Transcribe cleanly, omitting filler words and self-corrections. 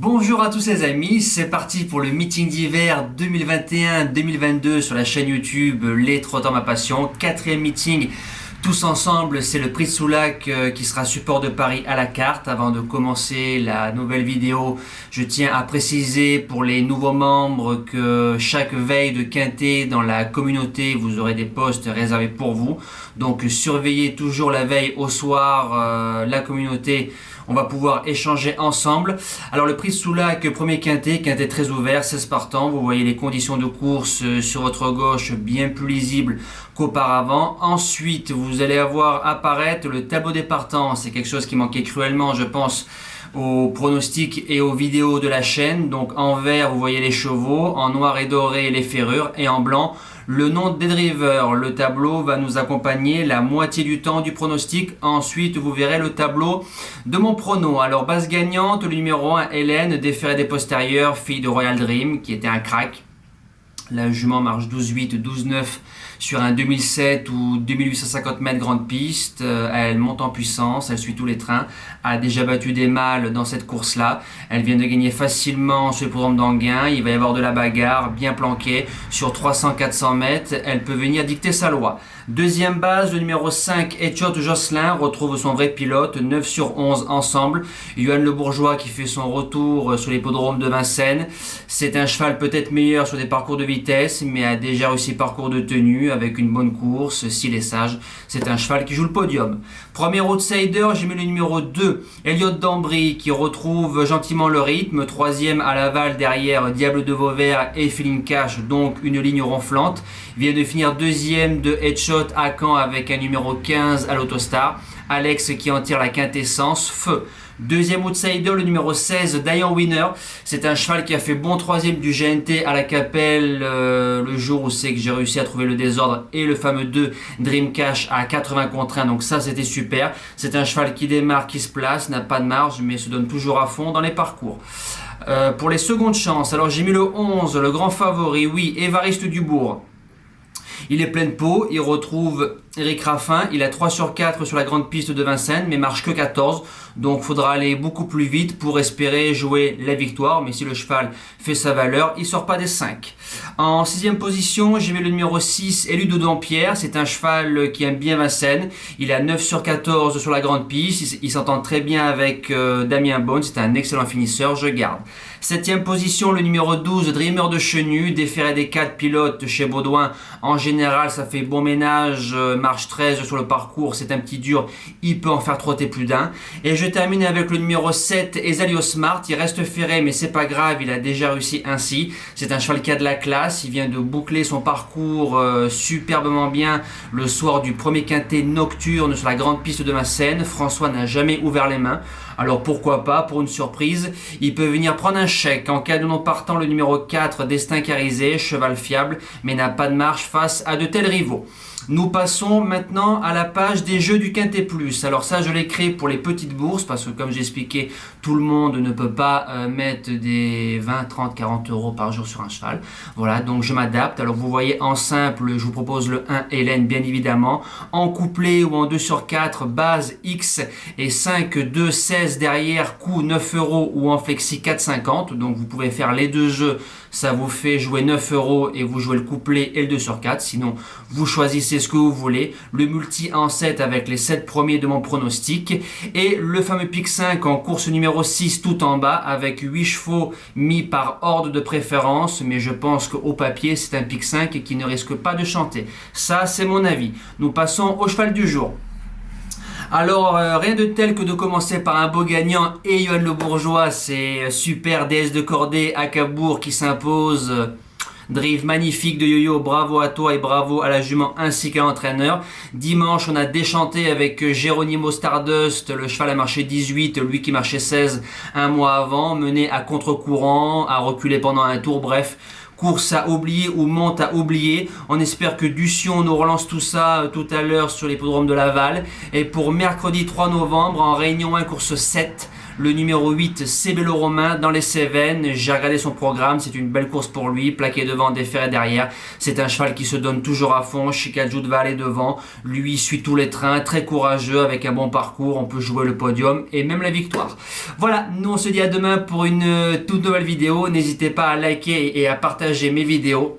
Bonjour à tous les amis, c'est parti pour le meeting d'hiver 2021-2022 sur la chaîne YouTube Les Trotteurs Ma Passion. Quatrième meeting tous ensemble, c'est le Prix de Soulac qui sera support de Paris à la carte. Avant de commencer la nouvelle vidéo, je tiens à préciser pour les nouveaux membres que chaque veille de quintet dans la communauté, vous aurez des postes réservés pour vous. Donc surveillez toujours la veille au soir la communauté. On va pouvoir échanger ensemble. Alors le Prix de Soulac, premier quintet très ouvert, 16 partants. Vous voyez les conditions de course sur votre gauche, bien plus lisibles qu'auparavant. Ensuite, vous allez avoir apparaître le tableau des partants. C'est quelque chose qui manquait cruellement, je pense, aux pronostics et aux vidéos de la chaîne. Donc en vert, vous voyez les chevaux, en noir et doré, les ferrures, et en blanc, le nom des drivers. Le tableau va nous accompagner la moitié du temps du pronostic. Ensuite, vous verrez le tableau de mon prono. Alors, base gagnante, le numéro 1, Hélène, déférée des postérieurs, fille de Royal Dream, qui était un crack. La jument marche 12-8, 12-9 sur un 2007 ou 2850 mètres grande piste. Elle monte en puissance, elle suit tous les trains. A déjà battu des mâles dans cette course-là. Elle vient de gagner facilement sur le programme d'Anguin. Il va y avoir de la bagarre, bien planquée sur 300-400 mètres. Elle peut venir dicter sa loi. Deuxième base, le numéro 5, Etchot Jocelyn, retrouve son vrai pilote, 9 sur 11 ensemble. Johan Le Bourgeois qui fait son retour sur l'hippodrome de Vincennes. C'est un cheval peut-être meilleur sur des parcours de vitesse, mais a déjà réussi parcours de tenue avec une bonne course, s'il est sage. C'est un cheval qui joue le podium. Premier outsider, j'ai mis le numéro 2, Elliott d'Ambry, qui retrouve gentiment le rythme. Troisième à Laval, derrière Diable de Vauvert et Feeling Cash, donc une ligne ronflante. Il vient de finir deuxième de Headshot à Caen avec un numéro 15 à l'Autostar. Alex qui en tire la quintessence, feu. Deuxième outsider, le numéro 16, Diane Winner. C'est un cheval qui a fait bon troisième du GNT à la Capelle le jour où c'est que j'ai réussi à trouver le désordre, et le fameux 2 Dream Cash à 80 contre 1. Donc ça, c'était super. C'est un cheval qui démarre, qui se place, n'a pas de marge, mais se donne toujours à fond dans les parcours. Pour les secondes chances, alors j'ai mis le 11, le grand favori, oui, Évariste Dubourg. Il est plein de peau, il retrouve Eric Raffin, il a 3 sur 4 sur la grande piste de Vincennes, mais marche que 14, donc faudra aller beaucoup plus vite pour espérer jouer la victoire, mais si le cheval fait sa valeur, il sort pas des 5. En 6e position, j'ai mis le numéro 6, Élu de Dampierre, c'est un cheval qui aime bien Vincennes, il a 9 sur 14 sur la grande piste, il s'entend très bien avec Damien Bonne, c'est un excellent finisseur, je garde. 7e position, le numéro 12, Dreamer de Chenu, déféré des 4 pilotes chez Baudouin. En général, ça fait bon ménage, marche 13 sur le parcours, c'est un petit dur, il peut en faire trotter plus d'un. Et je termine avec le numéro 7, Esalio Smart, il reste ferré, mais c'est pas grave, il a déjà réussi ainsi. C'est un cheval qui a de la classe, il vient de boucler son parcours superbement bien le soir du premier quintet nocturne sur la grande piste de Vincennes. François n'a jamais ouvert les mains. Alors pourquoi pas, pour une surprise, il peut venir prendre un chèque. En cas de non partant, le numéro 4, Destin Carisé, cheval fiable, mais n'a pas de marche face à de tels rivaux. Nous passons maintenant à la page des jeux du Quintet Plus. Alors ça, je l'ai créé pour les petites bourses, parce que comme j'ai expliqué, tout le monde ne peut pas mettre des 20, 30, 40 euros par jour sur un cheval. Voilà, donc je m'adapte. Alors vous voyez, en simple, je vous propose le 1 Hélène, bien évidemment. En couplet ou en 2 sur 4, base X et 5, 2, 16 derrière, coût 9 euros, ou en flexi 4,50. Donc vous pouvez faire les deux jeux, ça vous fait jouer 9 euros et vous jouez le couplet et le 2 sur 4. Sinon, vous choisissez ce que vous voulez. Le multi en 7 avec les 7 premiers de mon pronostic. Et le fameux pic 5 en course numéro 6 tout en bas avec 8 chevaux mis par ordre de préférence. Mais je pense qu'au papier, c'est un pic 5 qui ne risque pas de chanter. Ça, c'est mon avis. Nous passons au cheval du jour. Alors, rien de tel que de commencer par un beau gagnant et Johan Le Bourgeois, c'est super, déesse de cordée à Cabourg qui s'impose. Drive magnifique de Yo-Yo, bravo à toi et bravo à la jument ainsi qu'à l'entraîneur. Dimanche, on a déchanté avec Geronimo Stardust, le cheval a marché 18, lui qui marchait 16 un mois avant, mené à contre-courant, a reculé pendant un tour, bref. Course à oublier ou monte à oublier. On espère que Dution nous relance tout ça tout à l'heure sur l'hippodrome de Laval. Et pour mercredi 3 novembre, en réunion 1, course 7, Le numéro 8, Sebello Romain dans les Cévennes. J'ai regardé son programme, c'est une belle course pour lui, plaqué devant, déféré derrière. C'est un cheval qui se donne toujours à fond. Chicajud va aller devant. Lui suit tous les trains, très courageux avec un bon parcours. On peut jouer le podium et même la victoire. Voilà, nous on se dit à demain pour une toute nouvelle vidéo. N'hésitez pas à liker et à partager mes vidéos.